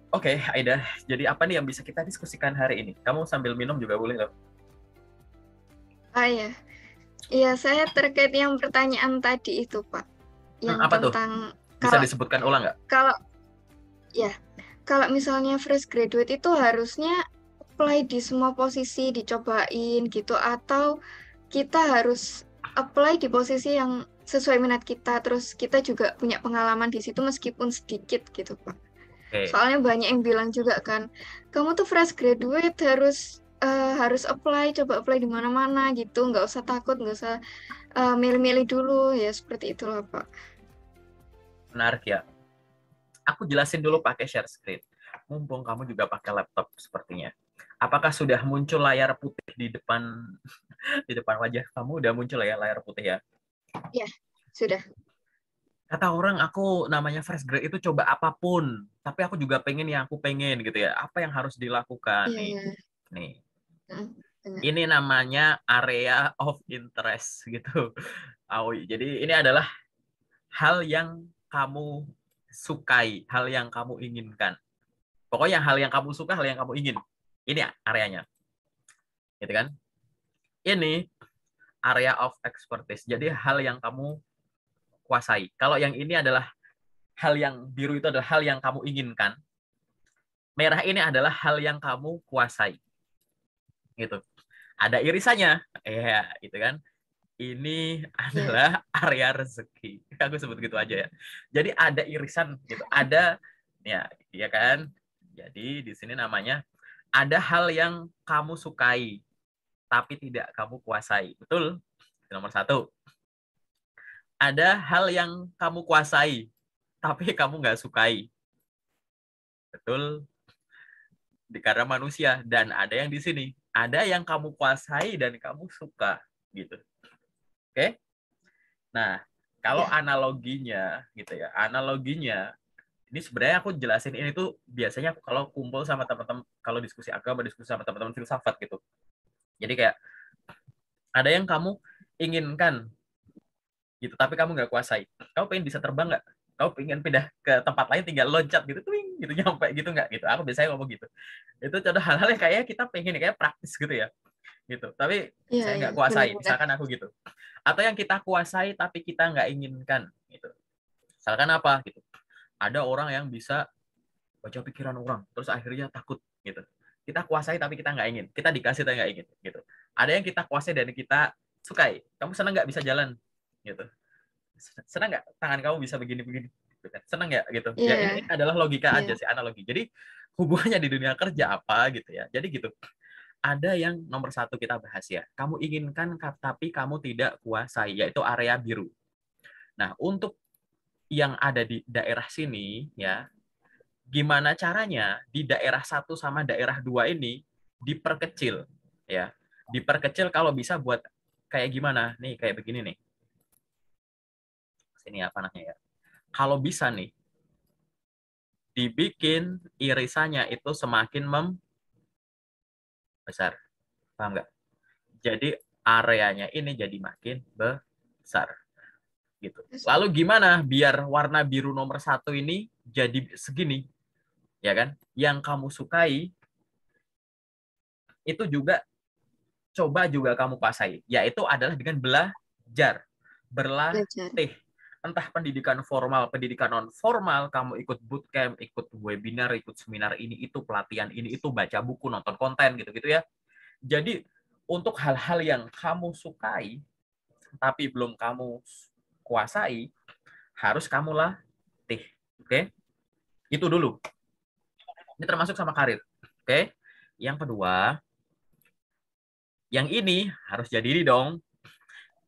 Oke, Aida. Jadi apa nih yang bisa kita diskusikan hari ini? Kamu sambil minum juga boleh loh. Ah ya, iya saya terkait yang pertanyaan tadi itu Pak, yang Apa tuh? tentang Bisa kalau disebutkan ulang nggak? kalau ya kalau misalnya fresh graduate itu harusnya apply di semua posisi dicobain gitu atau kita harus apply di posisi yang sesuai minat kita terus kita juga punya pengalaman di situ meskipun sedikit gitu Pak. Oke. Soalnya banyak yang bilang juga kan, kamu tuh fresh graduate harus apply, coba apply di mana-mana gitu, nggak usah takut, nggak usah milih-milih dulu ya seperti itulah Pak. Menarik ya. Aku jelasin dulu pakai share screen. Mumpung kamu juga pakai laptop sepertinya. Apakah sudah muncul layar putih di depan di depan wajah kamu? Udah muncul ya layar putih ya? Ya, sudah. Kata orang aku namanya fresh grade itu coba apapun, tapi aku juga pengen yang aku pengen gitu ya. Apa yang harus dilakukan Iya, nih? iya. Nih, Benar. ini namanya area of interest gitu. Aoi. Jadi ini adalah hal yang kamu sukai, hal yang kamu inginkan. Pokoknya hal yang kamu suka, hal yang kamu ingin. Ini areanya, gitu kan? Ini area of expertise. Jadi hal yang kamu kuasai. Kalau yang ini adalah hal yang biru itu adalah hal yang kamu inginkan. Merah ini adalah hal yang kamu kuasai, gitu. Ada irisannya, ya, gitu kan? Ini Iya. adalah area rezeki. Aku sebut gitu aja ya. Jadi ada irisan gitu. Ada ya, ya kan? Jadi di sini namanya ada hal yang kamu sukai tapi tidak kamu kuasai. Betul? Itu nomor satu. Ada hal yang kamu kuasai tapi kamu nggak sukai. Betul? Karena manusia. Dan ada yang di sini. Ada yang kamu kuasai dan kamu suka. Gitu. Oke? Nah, kalau Iya. analoginya gitu ya, analoginya ini sebenarnya aku jelasin ini tuh biasanya aku kalau kumpul sama teman-teman, kalau diskusi agama, diskusi sama teman-teman filsafat gitu. Jadi kayak ada yang kamu inginkan gitu, tapi kamu nggak kuasai. Kamu pengen bisa terbang nggak? Kamu pengen pindah ke tempat lain tinggal loncat gitu, twing, gitu nyampe gitu nggak? Gitu. Aku biasanya ngomong gitu. Itu contoh hal-hal yang kayak kita pengen kayak praktis gitu ya, gitu. Tapi Iya, saya iya, nggak kuasai, benar-benar. misalkan aku gitu. Atau yang kita kuasai tapi kita nggak inginkan, gitu. Misalkan apa? Gitu. Ada orang yang bisa baca pikiran orang terus akhirnya takut gitu, kita kuasai tapi kita nggak ingin, kita dikasih tapi nggak ingin gitu. Ada yang kita kuasai dan kita sukai, kamu senang nggak bisa jalan gitu, senang nggak tangan kamu bisa begini-begini gitu kan? Senang nggak gitu ya. Ini Iya, adalah logika iya. aja sih, analogi. Jadi hubungannya di dunia kerja apa gitu ya, jadi gitu. Ada yang nomor satu kita bahas ya, kamu inginkan tapi kamu tidak kuasai, yaitu area biru. Nah, untuk yang ada di daerah sini ya, gimana caranya di daerah satu sama daerah dua ini diperkecil ya, diperkecil kalau bisa buat kayak gimana nih, kayak begini nih, sini apa namanya ya, kalau bisa nih dibikin irisannya itu semakin membesar, paham nggak? Jadi areanya ini jadi makin besar gitu. Terus, Lalu gimana biar warna biru nomor satu ini jadi segini, ya kan, yang kamu sukai itu juga coba juga kamu kuasai, yaitu adalah dengan belajar, belajar. berlatih. Entah pendidikan formal, pendidikan non formal, kamu ikut bootcamp, ikut webinar, ikut seminar ini itu, pelatihan ini itu, baca buku, nonton konten gitu-gitu ya. Jadi untuk hal-hal yang kamu sukai tapi belum kamu kuasai, harus kamu latih. Oke? Itu dulu. Ini termasuk sama karir. Oke? Yang kedua, yang ini harus jadi ini dong,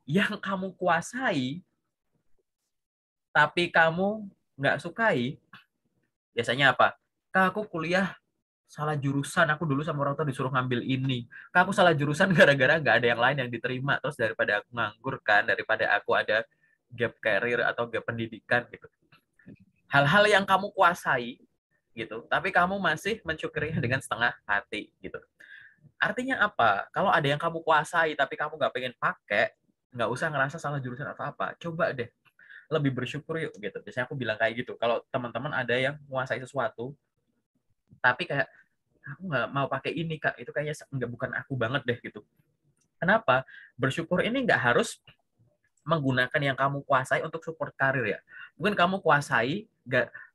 yang kamu kuasai tapi kamu nggak sukai, biasanya apa? Kak, aku kuliah salah jurusan, aku dulu sama orang tua disuruh ngambil ini. Kak, aku salah jurusan gara-gara nggak ada yang lain yang diterima. Terus daripada aku nganggur kan, daripada aku ada gap career atau gap pendidikan gitu. Hal-hal yang kamu kuasai gitu, tapi kamu masih mensyukurinya dengan setengah hati gitu. Artinya apa? Kalau ada yang kamu kuasai tapi kamu nggak pengen pakai, nggak usah ngerasa salah jurusan atau apa. Coba deh lebih bersyukur yuk gitu. Biasanya aku bilang kayak gitu. Kalau teman-teman ada yang menguasai sesuatu, tapi kayak aku nggak mau pakai ini Kak, itu kayaknya nggak, bukan aku banget deh gitu. Kenapa? Bersyukur ini nggak harus menggunakan yang kamu kuasai untuk support karir ya. Mungkin kamu kuasai,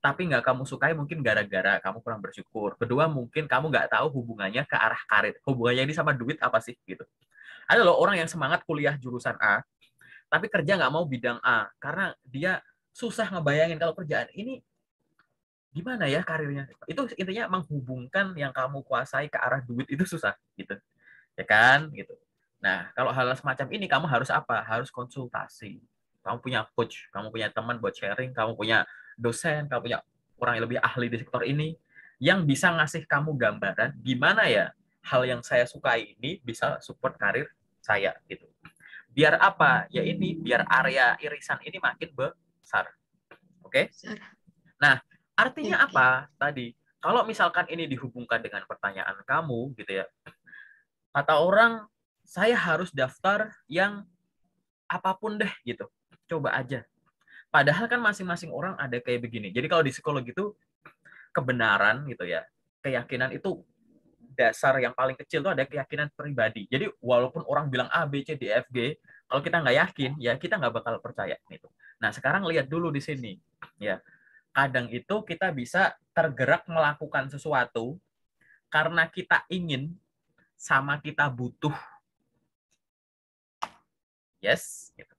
tapi nggak kamu sukai mungkin gara-gara kamu kurang bersyukur. Kedua, mungkin kamu nggak tahu hubungannya ke arah karir. Hubungannya ini sama duit apa sih gitu. Ada loh orang yang semangat kuliah jurusan A, tapi kerja nggak mau bidang A. Karena dia susah ngebayangin kalau kerjaan ini gimana ya karirnya. Itu intinya menghubungkan yang kamu kuasai ke arah duit itu susah gitu. Ya kan? Gitu. Nah, kalau hal semacam ini kamu harus apa? Harus konsultasi. Kamu punya coach, kamu punya teman buat sharing, kamu punya dosen, kamu punya orang yang lebih ahli di sektor ini yang bisa ngasih kamu gambaran gimana ya hal yang saya sukai ini bisa support karir saya gitu. Biar apa? Ya ini, biar area irisan ini makin besar. Oke? Nah, artinya Oke. apa tadi? Kalau misalkan ini dihubungkan dengan pertanyaan kamu gitu ya, kata orang saya harus daftar yang apapun deh gitu. Coba aja. Padahal kan masing-masing orang ada kayak begini. Jadi kalau di psikologi itu kebenaran gitu ya, keyakinan itu dasar yang paling kecil itu ada keyakinan pribadi. Jadi walaupun orang bilang A, B, C, D, F, G, kalau kita nggak yakin, ya kita nggak bakal percaya gitu. Nah sekarang lihat dulu di sini, ya kadang itu kita bisa tergerak melakukan sesuatu karena kita ingin sama kita butuh. Yes. Gitu.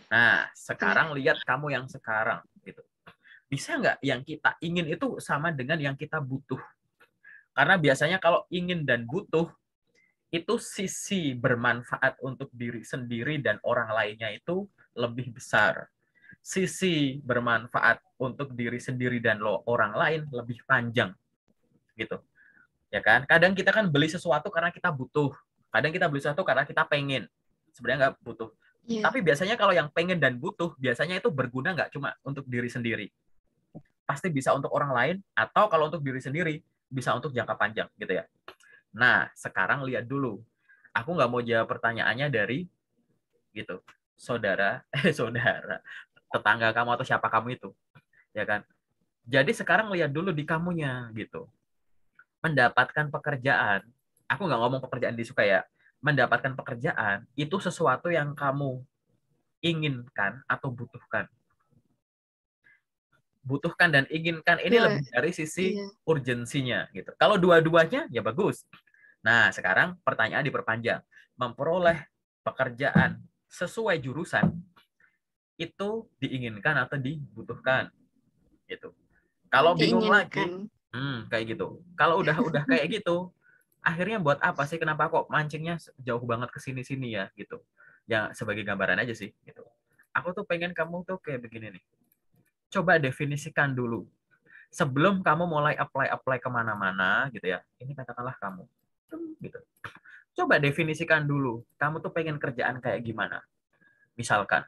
Nah, Benar. sekarang lihat kamu yang sekarang. Gitu. Bisa nggak yang kita ingin itu sama dengan yang kita butuh? Karena biasanya kalau ingin dan butuh, itu sisi bermanfaat untuk diri sendiri dan orang lainnya itu lebih besar. Sisi bermanfaat untuk diri sendiri dan orang lain lebih panjang. Gitu. Ya kan? Kadang kita kan beli sesuatu karena kita butuh. Kadang kita beli sesuatu karena kita pengen. Sebenarnya nggak butuh. Iya. Tapi biasanya kalau yang pengen dan butuh, biasanya itu berguna nggak cuma untuk diri sendiri. Pasti bisa untuk orang lain, atau kalau untuk diri sendiri, bisa untuk jangka panjang gitu ya. Nah, sekarang lihat dulu. Aku nggak mau jawab pertanyaannya dari gitu. Saudara, saudara, tetangga kamu atau siapa kamu itu, ya kan? Jadi sekarang lihat dulu di kamunya gitu. Mendapatkan pekerjaan, aku nggak ngomong pekerjaan disuka ya, mendapatkan pekerjaan itu sesuatu yang kamu inginkan atau butuhkan. Butuhkan dan inginkan ini Dua. lebih dari sisi Iya. urgensinya gitu. Kalau dua-duanya ya bagus. Nah, sekarang pertanyaan diperpanjang. Memperoleh pekerjaan sesuai jurusan itu diinginkan atau dibutuhkan gitu. Kalau bingung Diinginkan. lagi, kayak gitu. Kalau udah kayak gitu, akhirnya buat apa sih? Kenapa kok mancingnya jauh banget ke sini-sini ya gitu. Ya sebagai gambaran aja sih gitu. Aku tuh pengen kamu tuh kayak begini nih. Coba definisikan dulu sebelum kamu mulai apply kemana-mana gitu ya. Ini katakanlah kamu gitu. Coba definisikan dulu. Kamu tuh pengen kerjaan kayak gimana? Misalkan,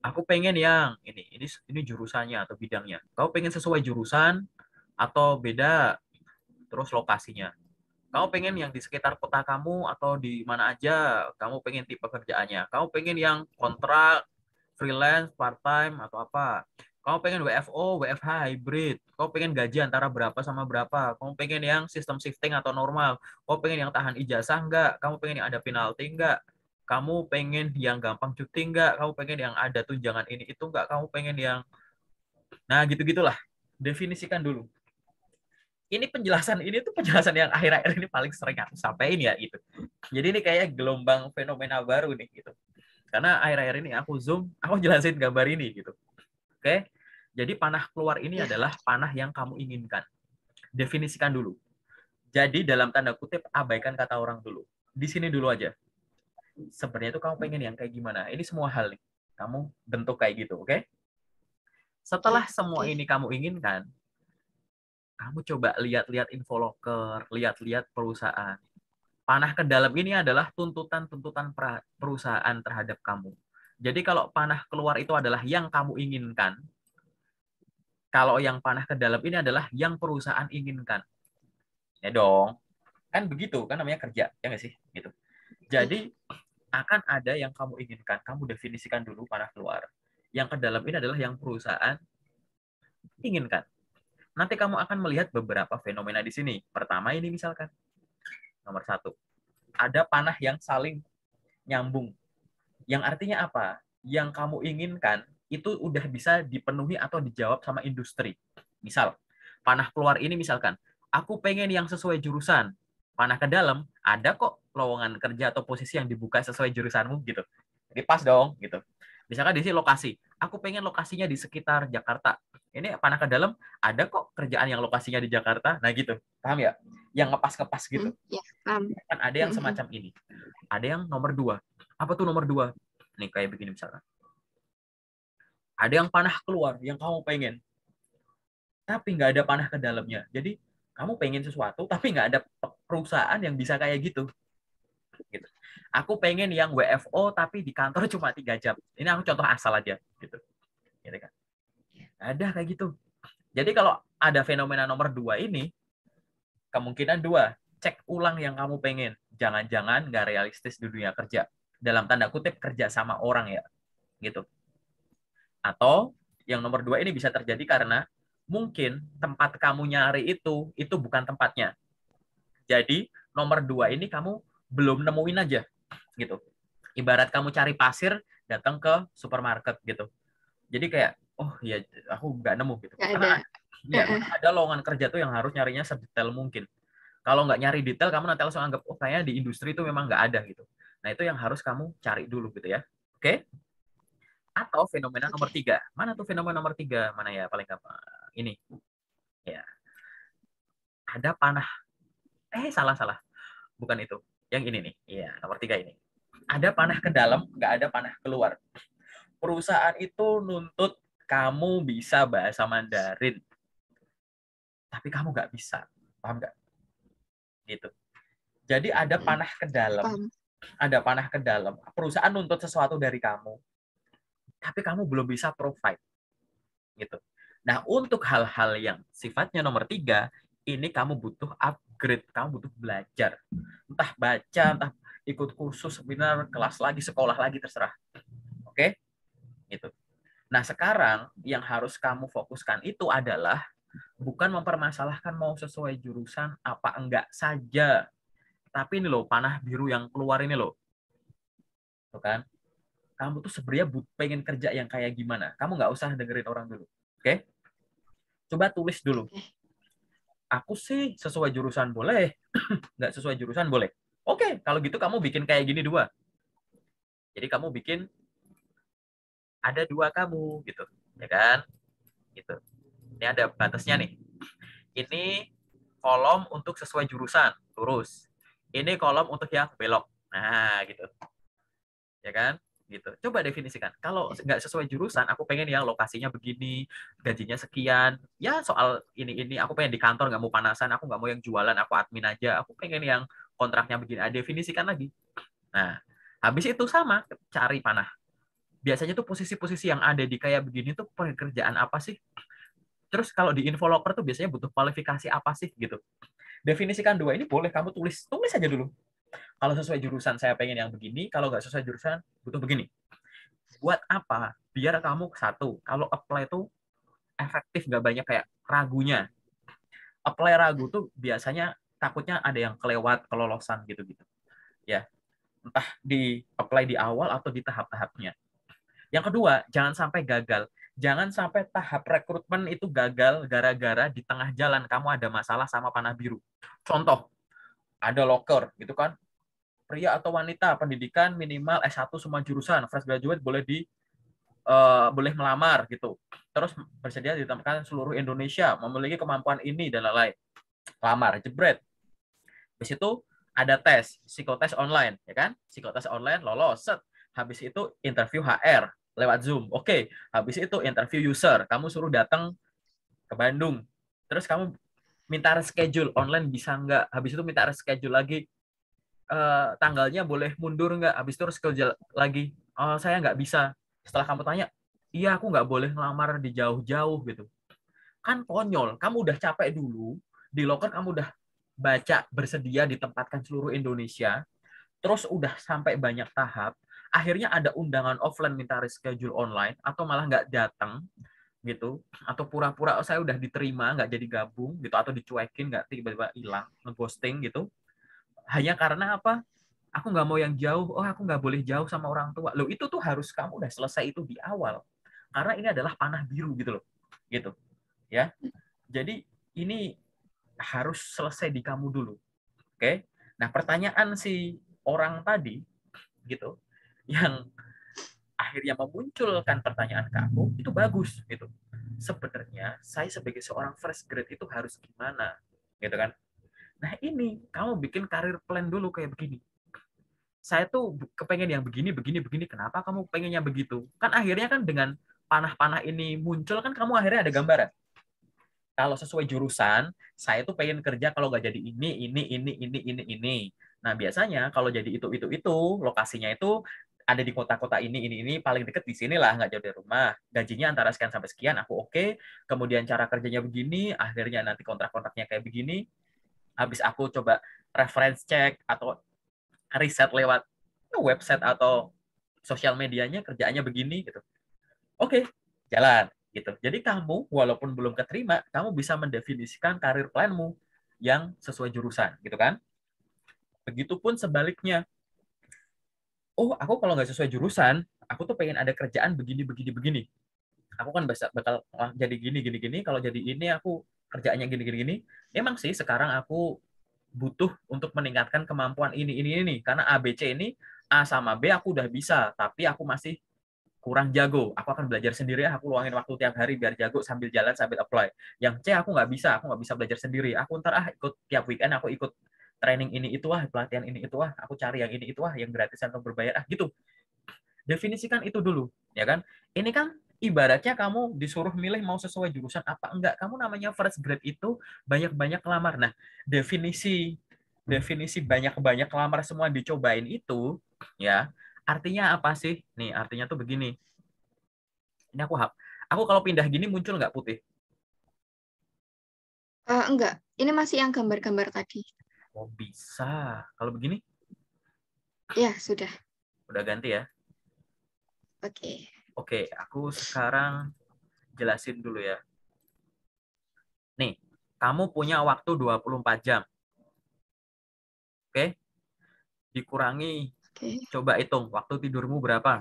aku pengen yang ini jurusannya atau bidangnya. Kau pengen sesuai jurusan atau beda terus lokasinya. Kamu pengen yang di sekitar kota kamu atau di mana aja, kamu pengen tipe kerjaannya. Kamu pengen yang kontrak, freelance, part time atau apa. Kamu pengen WFO, WFH, hybrid. Kamu pengen gaji antara berapa sama berapa. Kamu pengen yang sistem shifting atau normal. Kamu pengen yang tahan ijazah enggak? Kamu pengen yang ada penalti enggak? Kamu pengen yang gampang cuti enggak? Kamu pengen yang ada tunjangan ini itu enggak? Kamu pengen yang... Nah, gitu-gitulah. Definisikan dulu. Ini penjelasan ini tuh penjelasan yang akhir-akhir ini paling sering aku sampaikan ya gitu. Jadi ini kayak gelombang fenomena baru nih gitu. Karena akhir-akhir ini aku zoom, aku jelasin gambar ini gitu. Oke. Jadi panah keluar ini Ya. adalah panah yang kamu inginkan. Definisikan dulu. Jadi dalam tanda kutip abaikan kata orang dulu. Di sini dulu aja. Sebenarnya itu kamu pengen yang kayak gimana? Ini semua hal nih. Kamu bentuk kayak gitu, oke? Oke. Setelah semua Oke. ini kamu inginkan, kamu coba lihat-lihat info loker, lihat-lihat perusahaan. Panah ke dalam ini adalah tuntutan-tuntutan perusahaan terhadap kamu. Jadi kalau panah keluar itu adalah yang kamu inginkan, kalau yang panah ke dalam ini adalah yang perusahaan inginkan. Ya dong. Kan begitu, kan namanya kerja, ya nggak sih? Gitu. Iya. Jadi akan ada yang kamu inginkan, kamu definisikan dulu panah keluar. Yang ke dalam ini adalah yang perusahaan inginkan. nanti kamu akan melihat beberapa fenomena di sini. Pertama ini misalkan, nomor 1, ada panah yang saling nyambung. Yang artinya apa? Yang kamu inginkan itu udah bisa dipenuhi atau dijawab sama industri. Misal, panah keluar ini misalkan, aku pengen yang sesuai jurusan. Panah ke dalam, ada kok lowongan kerja atau posisi yang dibuka sesuai jurusanmu gitu. Jadi pas dong gitu. Misalkan di sini lokasi, aku pengen lokasinya di sekitar Jakarta. Ini panah ke dalam, ada kok kerjaan yang lokasinya di Jakarta. Nah gitu, paham ya? Yang ngepas-ngepas gitu. Ya, paham. Kan ada yang semacam ini. Ada yang nomor 2. Apa tuh nomor 2? Nih kayak begini misalkan. Ada yang panah keluar, yang kamu pengen. Tapi nggak ada panah ke dalamnya. Jadi kamu pengen sesuatu, tapi nggak ada perusahaan yang bisa kayak gitu. Gitu. Aku pengen yang WFO, tapi di kantor cuma 3 jam. Ini aku contoh asal aja. Gitu. Gitu kan. Ada kayak gitu. Jadi kalau ada fenomena nomor 2 ini, kemungkinan 2. Cek ulang yang kamu pengen. Jangan-jangan nggak realistis di dunia kerja. Dalam tanda kutip kerja sama orang ya. Gitu. Atau yang nomor 2 ini bisa terjadi karena mungkin tempat kamu nyari itu bukan tempatnya. Jadi nomor 2 ini kamu belum nemuin aja gitu. Ibarat kamu cari pasir datang ke supermarket gitu. Jadi kayak oh ya aku nggak nemu gitu. Nggak ada. Karena ada lowongan kerja tuh yang harus nyarinya sedetail mungkin. Kalau nggak nyari detail kamu nanti langsung anggap oh kayaknya di industri itu memang nggak ada gitu. Nah itu yang harus kamu cari dulu gitu ya. Oke? Atau fenomena nomor 3. Mana tuh fenomena nomor 3? Mana ya paling gampang? Ini. Ya. Ada panah. Salah. Bukan itu. Yang ini nih. Iya, nomor 3 ini. Ada panah ke dalam, nggak ada panah keluar. Perusahaan itu nuntut kamu bisa bahasa Mandarin. Tapi kamu nggak bisa. Paham nggak? Gitu. Jadi ada panah ke dalam. Ada panah ke dalam. Perusahaan nuntut sesuatu dari kamu. Tapi kamu belum bisa provide. Gitu. Nah, untuk hal-hal yang sifatnya nomor 3, ini kamu butuh upgrade, kamu butuh belajar. Entah baca, entah ikut kursus, seminar, kelas lagi, sekolah lagi, terserah. Oke? Gitu. Nah, sekarang yang harus kamu fokuskan itu adalah bukan mempermasalahkan mau sesuai jurusan apa enggak saja. Tapi ini loh, panah biru yang keluar ini loh. Tuh kan? Kamu tuh sebenarnya pengen kerja yang kayak gimana. Kamu nggak usah dengerin orang dulu. Oke? Coba tulis dulu. Aku sih sesuai jurusan boleh, nggak sesuai jurusan boleh. Oke, kalau gitu kamu bikin kayak gini 2. Jadi kamu bikin ada 2 kamu gitu, ya kan? Gitu. Ini ada batasnya nih. Ini kolom untuk sesuai jurusan, lurus. Ini kolom untuk yang belok. Nah, gitu. Ya kan? Gitu. Coba definisikan. Kalau nggak sesuai jurusan, aku pengen yang lokasinya begini, gajinya sekian. Ya soal ini aku pengen di kantor nggak mau panasan, aku nggak mau yang jualan, aku admin aja. Aku pengen yang kontraknya begini. Definisikan lagi. Nah, habis itu sama cari panah. Biasanya tuh posisi-posisi yang ada di kayak begini tuh pekerjaan apa sih? Terus kalau di infoloper tuh biasanya butuh kualifikasi apa sih gitu. Definisikan 2 ini boleh kamu tulis aja dulu. Kalau sesuai jurusan saya pengen yang begini, kalau nggak sesuai jurusan butuh begini. Buat apa? Biar kamu satu, kalau apply itu efektif, nggak banyak kayak ragunya. Apply ragu tuh biasanya takutnya ada yang kelewat, kelolosan gitu-gitu. Ya, entah di apply di awal atau di tahap-tahapnya. Yang kedua, jangan sampai gagal. Jangan sampai tahap rekrutmen itu gagal gara-gara di tengah jalan kamu ada masalah sama panah biru. Contoh, ada loker gitu kan, pria atau wanita pendidikan minimal S1 semua jurusan, fresh graduate boleh melamar gitu. Terus bersedia ditempatkan seluruh Indonesia, memiliki kemampuan ini dan lain-lain. Lamar, jebret. Habis itu ada tes, psikotes online, ya kan? Psikotes online lolos, set. Habis itu interview HR lewat Zoom. Oke, habis itu interview user, kamu suruh datang ke Bandung. Terus kamu minta reschedule online bisa nggak? Habis itu minta reschedule lagi, tanggalnya boleh mundur nggak? Habis itu reschedule lagi, saya nggak bisa. Setelah kamu tanya, iya aku nggak boleh ngelamar di jauh-jauh gitu. Kan konyol, kamu udah capek dulu, di loker kamu udah baca bersedia ditempatkan seluruh Indonesia, terus udah sampai banyak tahap, akhirnya ada undangan offline minta reschedule online, atau malah nggak datang, gitu, atau pura-pura saya udah diterima nggak jadi gabung gitu, atau dicuekin nggak tiba-tiba hilang, ngeghosting gitu, hanya karena apa? Aku nggak mau yang jauh, oh aku nggak boleh jauh sama orang tua. Loh itu tuh harus kamu udah selesai itu di awal. Karena ini adalah panah biru gitu loh. Gitu. Ya. Jadi ini harus selesai di kamu dulu. Oke? Nah, pertanyaan si orang tadi gitu yang akhirnya memunculkan pertanyaan ke aku itu bagus gitu. Sebenarnya saya sebagai seorang fresh grade itu harus gimana? Gitu kan. Nah, ini kamu bikin karir plan dulu kayak begini. Saya tuh kepengen yang begini, begini, begini. Kenapa kamu pengennya begitu? Kan akhirnya kan dengan panah-panah ini muncul kan kamu akhirnya ada gambaran. Kalau sesuai jurusan, saya tuh pengen kerja kalau nggak jadi ini. Nah biasanya kalau jadi itu, lokasinya itu ada di kota-kota ini, paling deket di sini lah, nggak jauh dari rumah. Gajinya antara sekian sampai sekian, aku oke. Kemudian cara kerjanya begini, akhirnya nanti kontrak-kontraknya kayak begini. Habis aku coba reference check atau riset lewat website atau sosial medianya kerjaannya begini gitu. Oke, jalan gitu. Jadi kamu walaupun belum keterima, kamu bisa mendefinisikan karir planmu yang sesuai jurusan gitu kan. Begitupun sebaliknya. Oh, aku kalau nggak sesuai jurusan, aku tuh pengen ada kerjaan begini. Aku kan bakal jadi gini. Kalau jadi ini aku kerjaannya gini. Emang sih sekarang aku butuh untuk meningkatkan kemampuan ini. Karena A, B, C ini A sama B aku udah bisa, tapi aku masih kurang jago. Aku akan belajar sendiri, aku luangin waktu tiap hari biar jago sambil jalan sambil apply. Yang C aku nggak bisa belajar sendiri. Aku ntar ikut tiap weekend aku ikut training ini itu pelatihan ini itu aku cari yang ini itu yang gratis atau berbayar gitu. Definisikan itu dulu, ya kan? Ini kan ibaratnya kamu disuruh milih mau sesuai jurusan apa enggak. Kamu namanya first grade itu banyak-banyak lamar. Nah, definisi definisi banyak-banyak lamar semua dicobain itu, ya, artinya apa sih? Nih, artinya tuh begini. Ini aku kalau pindah gini muncul nggak putih? Enggak, ini masih yang gambar-gambar tadi. Oh, bisa. Kalau begini, Ya, sudah. udah ganti ya. Oke. Oke, aku sekarang jelasin dulu ya. Nih, kamu punya waktu 24 jam. Oke? Dikurangi, Oke. coba hitung waktu tidurmu berapa.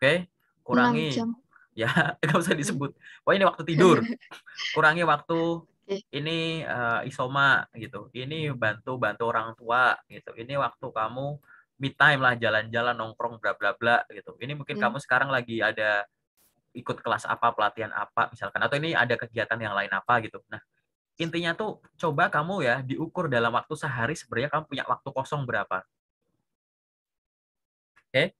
Oke? 6 Kurangi, jam. ya nggak usah Hmm. disebut. Oh ini waktu tidur. Kurangi waktu Oke. ini isoma gitu. Ini bantu orang tua gitu. Ini waktu kamu me time lah, jalan-jalan nongkrong bla bla bla gitu. Ini mungkin Hmm. kamu sekarang lagi ada ikut kelas apa, pelatihan apa misalkan, atau ini ada kegiatan yang lain apa gitu. Nah, intinya tuh coba kamu ya diukur dalam waktu sehari sebenarnya kamu punya waktu kosong berapa. Oke?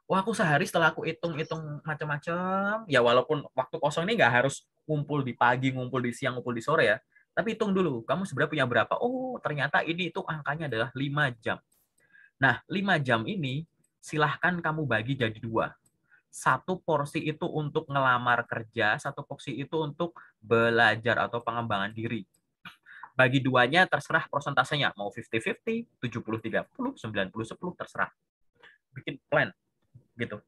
Wah, aku sehari setelah aku hitung-hitung macam-macam, ya walaupun waktu kosong ini nggak harus ngumpul di pagi, ngumpul di siang, ngumpul di sore ya. Tapi hitung dulu, kamu sebenarnya punya berapa? Oh, ternyata ini itu angkanya adalah 5 jam. Nah, 5 jam ini silahkan kamu bagi jadi dua. Satu porsi itu untuk ngelamar kerja, satu porsi itu untuk belajar atau pengembangan diri. Bagi duanya terserah persentasenya, mau 50-50, 70-30, 90-10, terserah. Bikin plan gitu.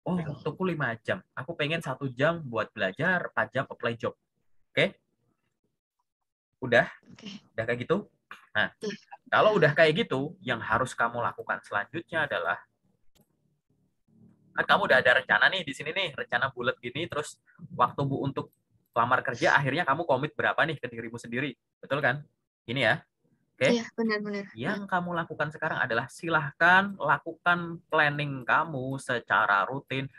Oh, waktuku 5 jam. Aku pengen 1 jam buat belajar, 4 jam apply job. Oke? Udah? Oke. Udah kayak gitu? Nah, Iya. kalau udah kayak gitu, yang harus kamu lakukan selanjutnya adalah, kan kamu udah ada rencana nih di sini nih, rencana bulat gini, terus waktu Bu untuk lamar kerja, akhirnya kamu komit berapa nih ke dirimu sendiri. Betul kan? Ini ya. Oke? Iya, benar-benar. Yang kamu lakukan sekarang adalah silahkan lakukan planning kamu secara rutin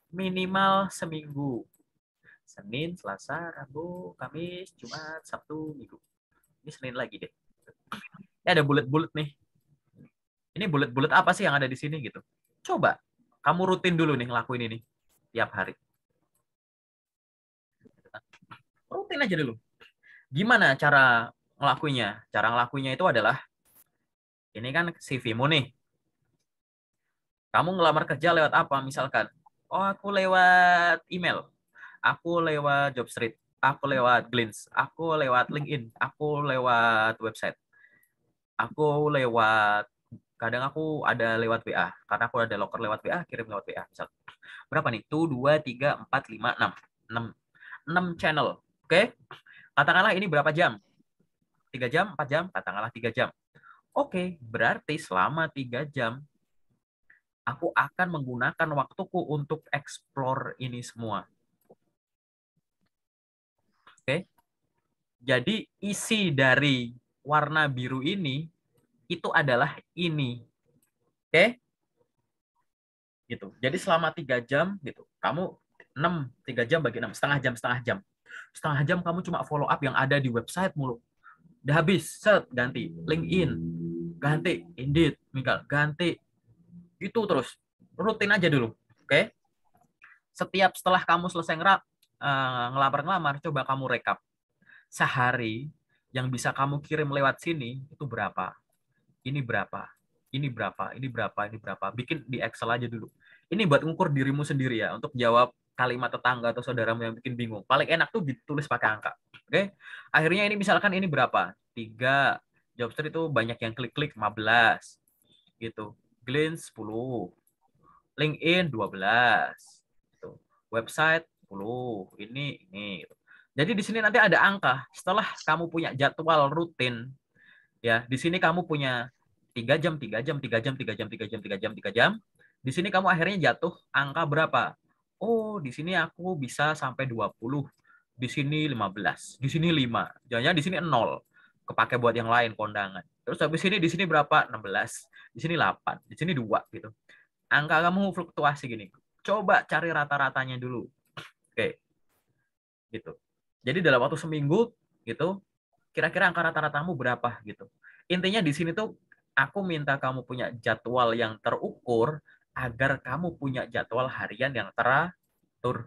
minimal seminggu. Senin, Selasa, Rabu, Kamis, Jumat, Sabtu, Minggu. Ini Senin lagi deh. Ini ada bulat-bulat nih. Ini bulat-bulat apa sih yang ada di sini gitu. Coba kamu rutin dulu nih ngelakuin ini tiap hari. Rutin aja dulu. Gimana cara ngelakuinnya? Cara ngelakuinnya itu adalah, ini kan CV-mu nih. Kamu ngelamar kerja lewat apa misalkan? Oh, aku lewat email. Aku lewat Jobstreet. Aku lewat Glints. Aku lewat LinkedIn. Aku lewat website. Aku lewat kadang aku ada lewat WA. Karena aku ada loker lewat WA, kirim lewat WA. Misal, berapa nih? 1, 2, 3, 4, 5, 6. 6 channel. Oke? Katakanlah ini berapa jam? 3 jam, 4 jam? Katakanlah 3 jam. Oke, berarti selama 3 jam, aku akan menggunakan waktuku untuk explore ini semua. Oke? Jadi isi dari warna biru ini itu adalah ini. Oke? Gitu. Jadi selama 3 jam gitu. Kamu 3 jam bagi 6, setengah jam, setengah jam. Setengah jam kamu cuma follow up yang ada di website mulu. Udah habis, set, ganti LinkedIn, ganti Indeed, Mikael, ganti. Itu terus. Rutin aja dulu. Oke? Setiap setelah kamu selesai ngelamar-ngelamar, coba kamu rekap. Sehari yang bisa kamu kirim lewat sini itu berapa? Ini berapa? Ini berapa? Ini berapa? Ini berapa? Bikin di Excel aja dulu. Ini buat ngukur dirimu sendiri ya, untuk jawab kalimat tetangga atau saudaramu yang bikin bingung. Paling enak tuh ditulis pakai angka. Oke? Akhirnya ini misalkan ini berapa? 3. Jobstreet itu banyak yang klik-klik 15. Gitu. Glints 10. LinkedIn 12. Gitu. Website 10. Ini. Gitu. Jadi di sini nanti ada angka. Setelah kamu punya jadwal rutin, ya, di sini kamu punya 3 jam, 3 jam, 3 jam, 3 jam, 3 jam, 3 jam, 3 jam. Di sini kamu akhirnya jatuh angka berapa? Oh, di sini aku bisa sampai 20. Di sini 15. Di sini 5. Jangan-jangan di sini 0. Kepake buat yang lain, kondangan. Terus habis ini di sini berapa? 16. Di sini 8. Di sini 2 gitu. Angka kamu fluktuasi gini. Coba cari rata-ratanya dulu. Oke. Gitu. Jadi dalam waktu seminggu gitu, kira-kira angka rata-ratamu berapa gitu. Intinya di sini tuh aku minta kamu punya jadwal yang terukur agar kamu punya jadwal harian yang teratur.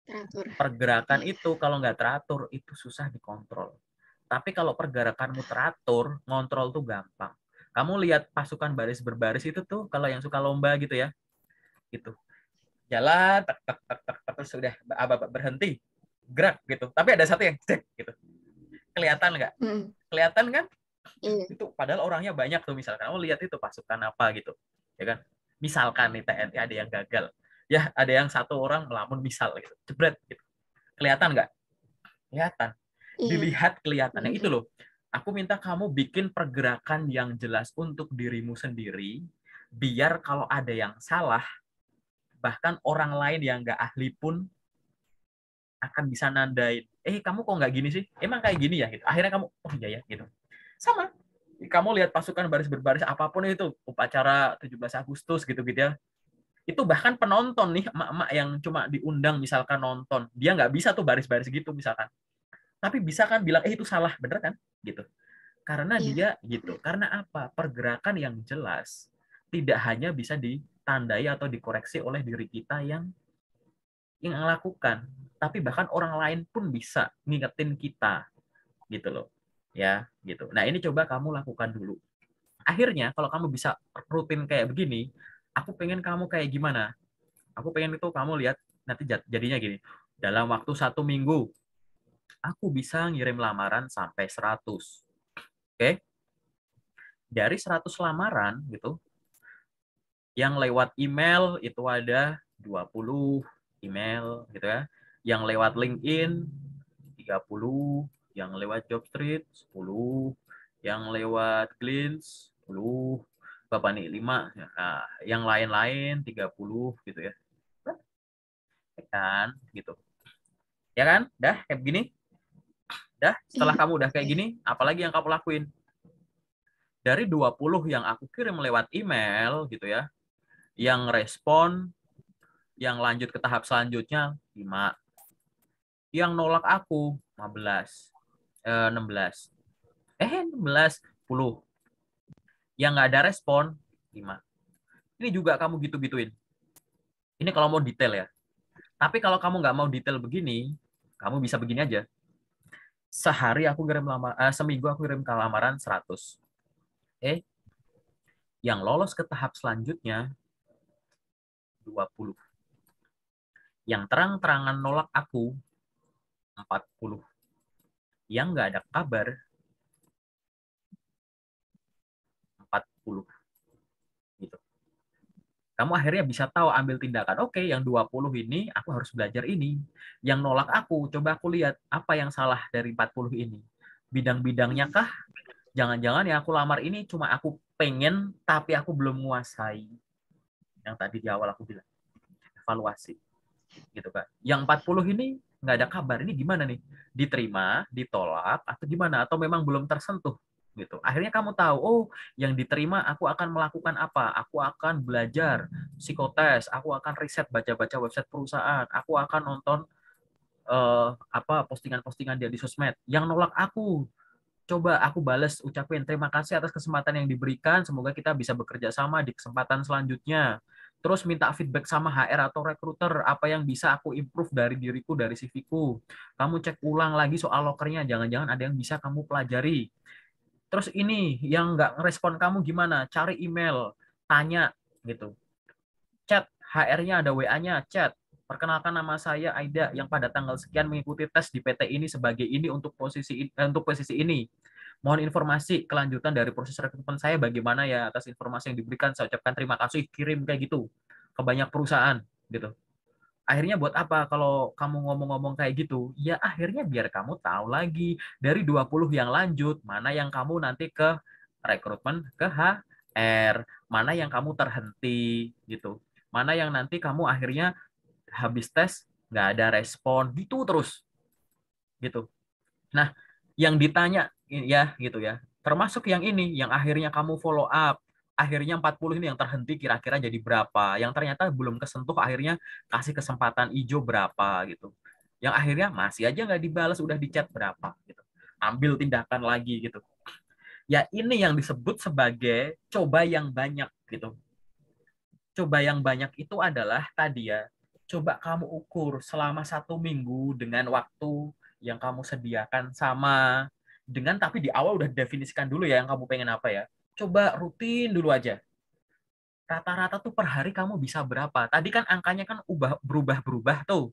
Teratur. Pergerakan Iya. itu kalau nggak teratur itu susah dikontrol. Tapi kalau pergerakanmu teratur, ngontrol tuh gampang. Kamu lihat pasukan baris berbaris itu tuh kalau yang suka lomba gitu ya, gitu. Jalan, tak tak tak tak, tak terus sudah berhenti, gerak gitu. Tapi ada satu yang cek gitu. Kelihatan nggak? Kelihatan kan? Iya. Itu padahal orangnya banyak tuh, misalkan kamu lihat itu pasukan apa gitu, ya kan, misalkan nih TNI ada yang gagal, ya ada yang satu orang melamun misal gitu, jebret gitu, kelihatan nggak? Kelihatan, Iya. dilihat kelihatan. Yang itu loh, aku minta kamu bikin pergerakan yang jelas untuk dirimu sendiri, biar kalau ada yang salah, bahkan orang lain yang nggak ahli pun akan bisa nandain, kamu kok nggak gini sih, emang kayak gini ya gitu. Akhirnya kamu, oh iya ya gitu. Sama, kamu lihat pasukan baris berbaris apapun itu, upacara 17 Agustus gitu-gitu ya, itu bahkan penonton nih, emak-emak yang cuma diundang misalkan nonton, dia nggak bisa tuh baris-baris gitu misalkan, tapi bisa kan bilang itu salah, bener kan gitu. Karena Iya. dia gitu, karena apa, pergerakan yang jelas tidak hanya bisa ditandai atau dikoreksi oleh diri kita yang melakukan, tapi bahkan orang lain pun bisa ngingetin kita gitu loh, ya gitu. Nah ini coba kamu lakukan dulu. Akhirnya kalau kamu bisa rutin kayak begini, aku pengen kamu kayak gimana? Aku pengen itu kamu lihat nanti jadinya gini. Dalam waktu 1 minggu, aku bisa ngirim lamaran sampai 100. Oke? Dari 100 lamaran gitu, yang lewat email itu ada 20 email gitu ya. Yang lewat LinkedIn 30, yang lewat Jobstreet 10, yang lewat Glints 10, Bapak nih 5, nah, yang lain-lain 30 gitu ya. Ya kan, gitu. Ya kan? Dah kayak begini. Dah, setelah Iya. kamu udah kayak gini, apalagi yang kamu lakuin? Dari 20 yang aku kirim lewat email gitu ya, yang respon, yang lanjut ke tahap selanjutnya 5. Yang nolak aku 15. 16. 16, 10. Yang nggak ada respon 5. Ini juga kamu gitu-gituin. Ini kalau mau detail ya. Tapi kalau kamu nggak mau detail begini, kamu bisa begini aja. Seminggu aku kirim ke lamaran 100. Yang lolos ke tahap selanjutnya 20. Yang terang-terangan nolak aku 40. Yang nggak ada kabar 40. Kamu akhirnya bisa tahu ambil tindakan. Oke, yang 20 ini aku harus belajar ini. Yang nolak aku, coba aku lihat apa yang salah dari 40 ini. Bidang-bidangnya kah? Jangan-jangan yang aku lamar ini cuma aku pengen tapi aku belum menguasai. Yang tadi di awal aku bilang, evaluasi. Gitu kan. Yang 40 ini nggak ada kabar. Ini gimana nih? Diterima, ditolak, atau gimana? Atau memang belum tersentuh? Gitu. Akhirnya kamu tahu, oh, yang diterima aku akan melakukan apa? Aku akan belajar psikotes, aku akan riset, baca-baca website perusahaan, aku akan nonton apa postingan-postingan dia di sosmed. Yang nolak aku, coba aku bales, ucapin terima kasih atas kesempatan yang diberikan, semoga kita bisa bekerja sama di kesempatan selanjutnya. Terus minta feedback sama HR atau recruiter, apa yang bisa aku improve dari diriku, dari CV-ku. Kamu cek ulang lagi soal lokernya, jangan-jangan ada yang bisa kamu pelajari. Terus ini, yang nggak ngerespon kamu gimana? Cari email, tanya, gitu. Chat, HR-nya ada WA-nya, chat. Perkenalkan nama saya Aida yang pada tanggal sekian mengikuti tes di PT ini sebagai ini untuk posisi ini. Mohon informasi kelanjutan dari proses rekrutmen saya bagaimana ya atas informasi yang diberikan. Saya ucapkan terima kasih, kirim kayak gitu ke banyak perusahaan gitu. Akhirnya buat apa kalau kamu ngomong-ngomong kayak gitu? Ya akhirnya biar kamu tahu lagi dari 20 yang lanjut, mana yang kamu nanti ke rekrutmen ke HR, mana yang kamu terhenti gitu. Mana yang nanti kamu akhirnya habis tes nggak ada respon gitu terus gitu. Nah, yang ditanya ya gitu ya. Termasuk yang ini yang akhirnya kamu follow up. Akhirnya 40 ini yang terhenti kira-kira jadi berapa? Yang ternyata belum kesentuh akhirnya kasih kesempatan hijau berapa gitu. Yang akhirnya masih aja nggak dibalas udah di chat berapa gitu. Ambil tindakan lagi gitu. Ya ini yang disebut sebagai coba yang banyak gitu. Coba yang banyak itu adalah tadi ya, coba kamu ukur selama 1 minggu dengan waktu yang kamu sediakan sama dengan tapi di awal udah definisikan dulu ya yang kamu pengen apa ya. Coba rutin dulu aja. Rata-rata tuh per hari kamu bisa berapa? Tadi kan angkanya kan berubah-berubah tuh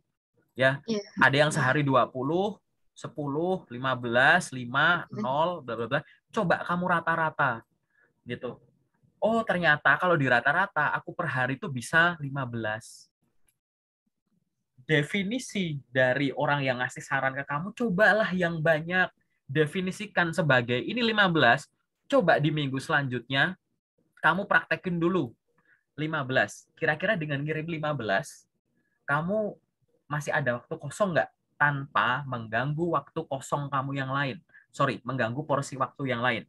ya. Iya. Ada yang sehari 20, 10, 15, 5, 0, bla bla bla. Coba kamu rata-rata gitu. Oh, ternyata kalau di rata-rata aku per hari itu bisa 15. Definisi dari orang yang ngasih saran ke kamu, cobalah yang banyak. Definisikan sebagai ini 15, coba di minggu selanjutnya kamu praktekin dulu 15. Kira-kira dengan ngirim 15, kamu masih ada waktu kosong nggak? Tanpa mengganggu waktu kosong kamu yang lain. Sorry, mengganggu porsi waktu yang lain.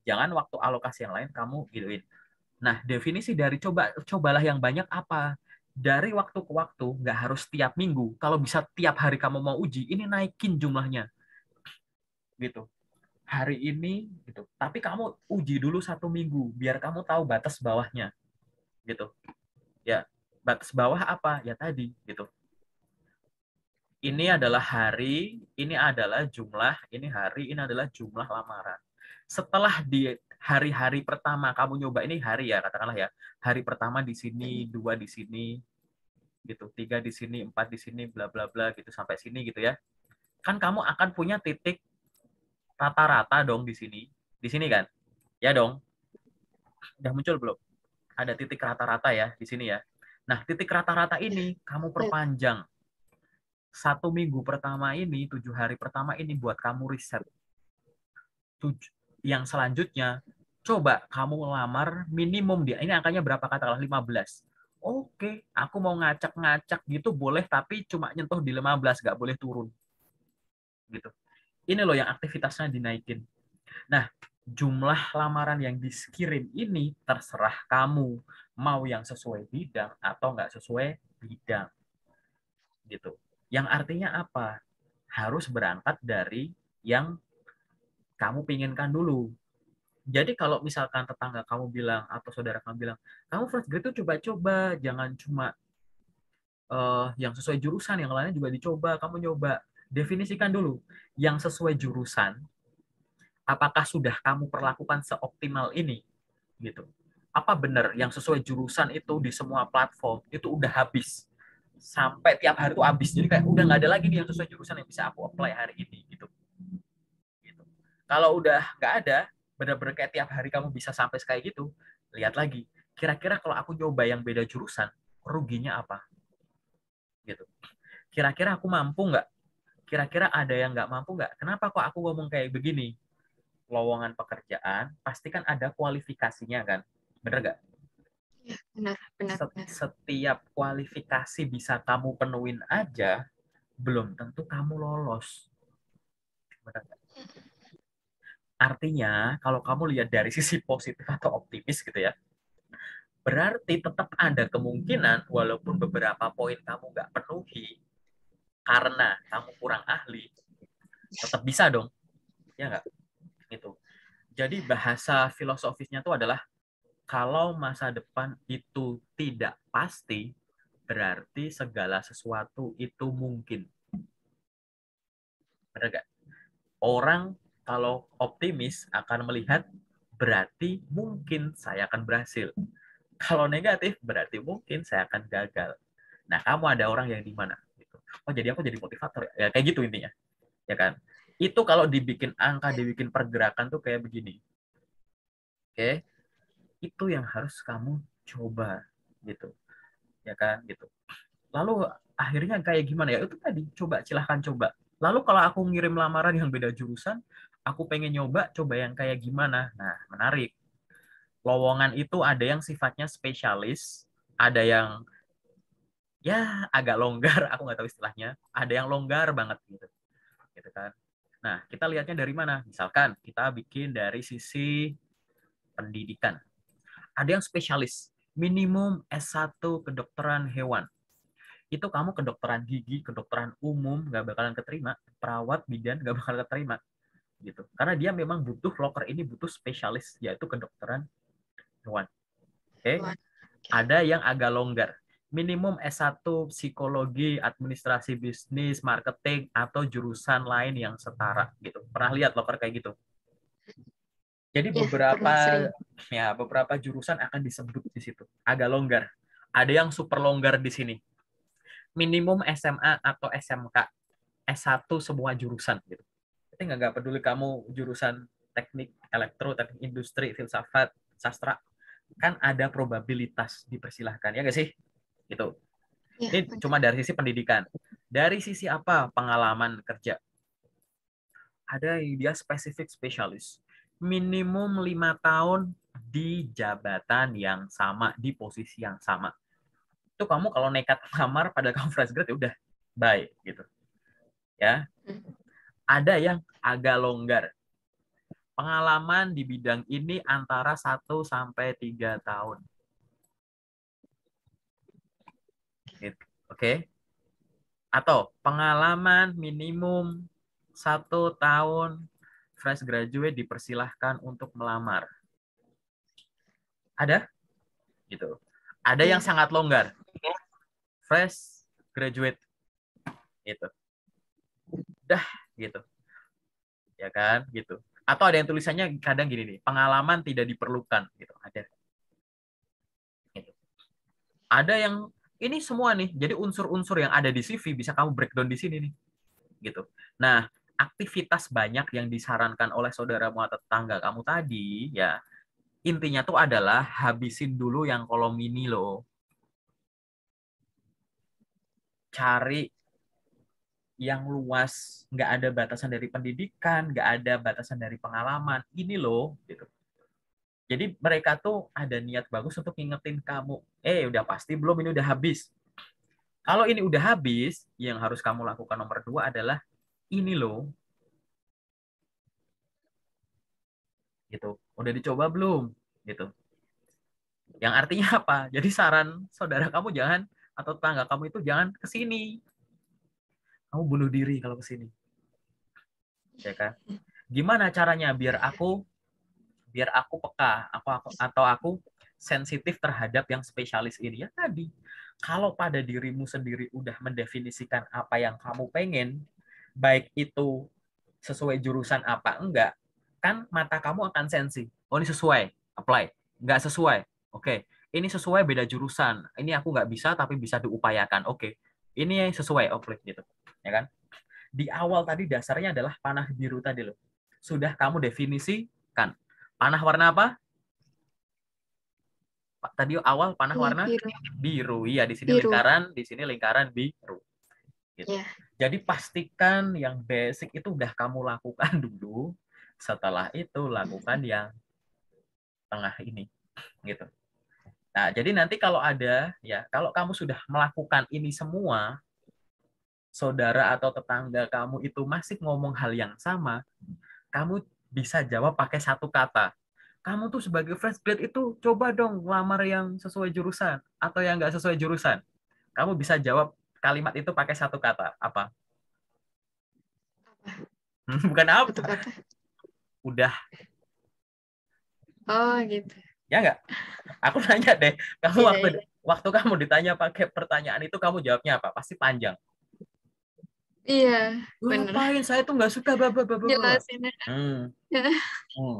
Jangan waktu alokasi yang lain kamu gituin. Nah, definisi dari cobalah yang banyak apa? Dari waktu ke waktu, nggak harus tiap minggu. Kalau bisa tiap hari kamu mau uji, ini naikin jumlahnya, gitu. Hari ini, gitu. Tapi kamu uji dulu 1 minggu, biar kamu tahu batas bawahnya, gitu. Ya, batas bawah apa? Ya tadi, gitu. Ini adalah hari, ini adalah jumlah, ini hari, ini adalah jumlah lamaran. Setelah di hari-hari pertama kamu nyoba ini hari ya katakanlah ya hari pertama di sini 2 di sini gitu 3 di sini 4 di sini bla bla bla gitu sampai sini gitu ya kan kamu akan punya titik rata-rata dong di sini kan ya dong udah muncul belum ada titik rata-rata ya di sini ya nah titik rata-rata ini kamu perpanjang 1 minggu pertama ini 7 hari pertama ini buat kamu riset yang selanjutnya coba kamu ngelamar minimum dia ini angkanya berapa katakanlah 15. Oke, aku mau ngacak-ngacak gitu boleh tapi cuma nyentuh di 15 nggak boleh turun gitu. Ini loh yang aktivitasnya dinaikin. Nah, jumlah lamaran yang dikirim ini terserah kamu mau yang sesuai bidang atau nggak sesuai bidang gitu. Yang artinya apa? Harus berangkat dari yang kamu pinginkan dulu. Jadi kalau misalkan tetangga kamu bilang atau saudara kamu bilang, kamu fresh grade itu coba-coba, jangan cuma yang sesuai jurusan, yang lainnya juga dicoba, kamu nyoba. Definisikan dulu yang sesuai jurusan, apakah sudah kamu perlakukan seoptimal ini gitu. Apa benar yang sesuai jurusan itu di semua platform itu udah habis. Sampai tiap hari itu habis. Jadi kayak udah nggak ada lagi nih yang sesuai jurusan yang bisa aku apply hari ini gitu. Gitu. Kalau udah nggak ada, benar-benar kayak tiap hari kamu bisa sampai kayak gitu, lihat lagi kira-kira kalau aku coba yang beda jurusan, ruginya apa? Gitu. Kira-kira aku mampu nggak? Kira-kira ada yang nggak mampu nggak? Kenapa kok aku ngomong kayak begini? Lowongan pekerjaan pasti kan ada kualifikasinya kan? Bener nggak? Ya, benar, benar, benar. Setiap kualifikasi bisa kamu penuhin aja, belum tentu kamu lolos. Bener nggak? Artinya, kalau kamu lihat dari sisi positif atau optimis gitu ya, berarti tetap ada kemungkinan walaupun beberapa poin kamu nggak penuhi karena kamu kurang ahli, tetap bisa dong, ya nggak? Gitu. Jadi bahasa filosofisnya itu adalah kalau masa depan itu tidak pasti, berarti segala sesuatu itu mungkin. Benar nggak? Orang kalau optimis akan melihat berarti mungkin saya akan berhasil. Kalau negatif berarti mungkin saya akan gagal. Nah, kamu ada orang yang di mana? Gitu. Oh, jadi aku jadi motivator ya. Ya kayak gitu intinya, ya kan? Itu kalau dibikin angka, dibikin pergerakan tuh kayak begini. Oke, itu yang harus kamu coba gitu, ya kan? Gitu. Lalu akhirnya kayak gimana ya? Itu tadi coba, silahkan coba. Lalu kalau aku ngirim lamaran yang beda jurusan, aku pengen nyoba, coba yang kayak gimana? Nah, menarik. Lowongan itu ada yang sifatnya spesialis, ada yang ya agak longgar, aku nggak tahu istilahnya, ada yang longgar banget gitu, gitu kan. Nah, kita lihatnya dari mana? Misalkan kita bikin dari sisi pendidikan. Ada yang spesialis, minimum S1 kedokteran hewan. Itu kamu kedokteran gigi, kedokteran umum nggak bakalan keterima, perawat bidan nggak bakalan keterima gitu. Karena dia memang butuh loker ini butuh spesialis yaitu kedokteran hewan. Oke. Ada yang agak longgar. Minimum S1 psikologi, administrasi bisnis, marketing atau jurusan lain yang setara gitu. Pernah lihat loker kayak gitu? Jadi Ya, pernah sering. beberapa jurusan akan disebut di situ. Agak longgar. Ada yang super longgar di sini. Minimum SMA atau SMK, S1 semua jurusan gitu. Jadi nggak peduli kamu jurusan teknik, elektro, teknik industri, filsafat, sastra, kan ada probabilitas dipersilahkan, ya nggak sih? Gitu. Ya, Ini benar. cuma dari sisi pendidikan. Dari sisi apa? Pengalaman kerja. Ada yang dia spesifik spesialis. Minimum 5 tahun di jabatan yang sama, di posisi yang sama. Itu kamu kalau nekat lamar pada kamu fresh grade ya udah bye gitu. Ya. Ada yang agak longgar. Pengalaman di bidang ini antara 1 sampai 3 tahun. Gitu. Oke. Atau pengalaman minimum 1 tahun fresh graduate dipersilahkan untuk melamar. Ada? Gitu. Ada yang Ya, sangat longgar. Fresh graduate. Gitu. Dah, gitu. Ya kan? Gitu. Atau ada yang tulisannya kadang gini nih, pengalaman tidak diperlukan. Gitu. Ada. Gitu. Ada yang ini semua nih. Jadi unsur-unsur yang ada di CV bisa kamu breakdown di sini nih. Gitu. Nah, aktivitas banyak yang disarankan oleh saudaramu atau tetangga kamu tadi, ya intinya tuh adalah habisin dulu yang kolom ini loh. Cari yang luas, nggak ada batasan dari pendidikan, nggak ada batasan dari pengalaman. Ini loh, gitu. Jadi mereka tuh ada niat bagus untuk ngingetin kamu, udah pasti belum, ini udah habis. Kalau ini udah habis, yang harus kamu lakukan nomor 2 adalah ini loh, gitu. Udah dicoba belum? Gitu. Yang artinya apa? Jadi saran saudara kamu jangan atau tetangga kamu itu jangan ke sini. Kamu bunuh diri kalau ke sini. Ya kan? Gimana caranya biar aku peka, aku sensitif terhadap yang spesialis ini? Ya tadi, kalau pada dirimu sendiri udah mendefinisikan apa yang kamu pengen, baik itu sesuai jurusan apa enggak, kan mata kamu akan sensi. Oh, ini sesuai, apply. Enggak sesuai, oke. Ini sesuai, beda jurusan. Ini aku nggak bisa tapi bisa diupayakan. Oke. Ini sesuai, apply gitu. Ya kan? Di awal tadi dasarnya adalah panah biru tadi loh. Sudah kamu definisikan. Panah warna apa? tadi awal panah Iya, warna biru. biru. Iya, di sini Biru. lingkaran biru. Gitu. Ya. Jadi pastikan yang basic itu udah kamu lakukan dulu. Setelah itu lakukan yang tengah ini, gitu. Nah, jadi nanti kalau ada ya, kalau kamu sudah melakukan ini semua, saudara atau tetangga kamu itu masih ngomong hal yang sama, kamu bisa jawab pakai satu kata. Kamu tuh sebagai fresh grade itu coba dong lamar yang sesuai jurusan atau yang nggak sesuai jurusan. Kamu bisa jawab kalimat itu pakai satu kata. Apa? Apa? Bukan Satu apa. kata. Udah. Oh, gitu. Ya nggak? Aku nanya deh. Kamu Iya, waktu iya. waktu kamu ditanya pakai pertanyaan itu, kamu jawabnya apa? Pasti panjang. Iya, bener. Ngapain? Saya tuh nggak suka. Bla. Jelasin. Hmm. Hmm.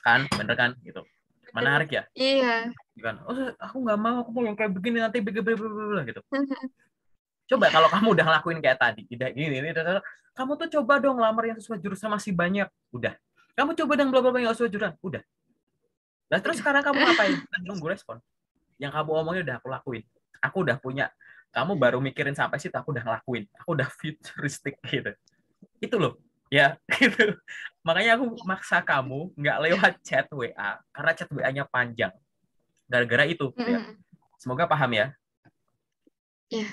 Kan? Bener kan? Gitu. Bener. Menarik ya? Iya. Kan? Oh, aku nggak mau. Aku mau yang kayak begini nanti. Gitu. Coba kalau kamu udah ngelakuin kayak tadi, tidak ini, kamu tuh coba dong lamar yang sesuai jurusan masih banyak, udah. Kamu coba dong bla bla bla yang sesuai jurusan, udah. Nah terus Udah. sekarang kamu ngapain? Nunggu respon. Yang kamu omongin udah aku lakuin. Aku udah punya. Kamu baru mikirin sampai situ, aku udah ngelakuin. Aku udah futuristik gitu. Itu loh, ya gitu. Makanya aku maksa kamu nggak lewat chat WA karena chat WA-nya panjang. Gara-gara itu, ya. Mm-mm. Semoga paham ya. Ya.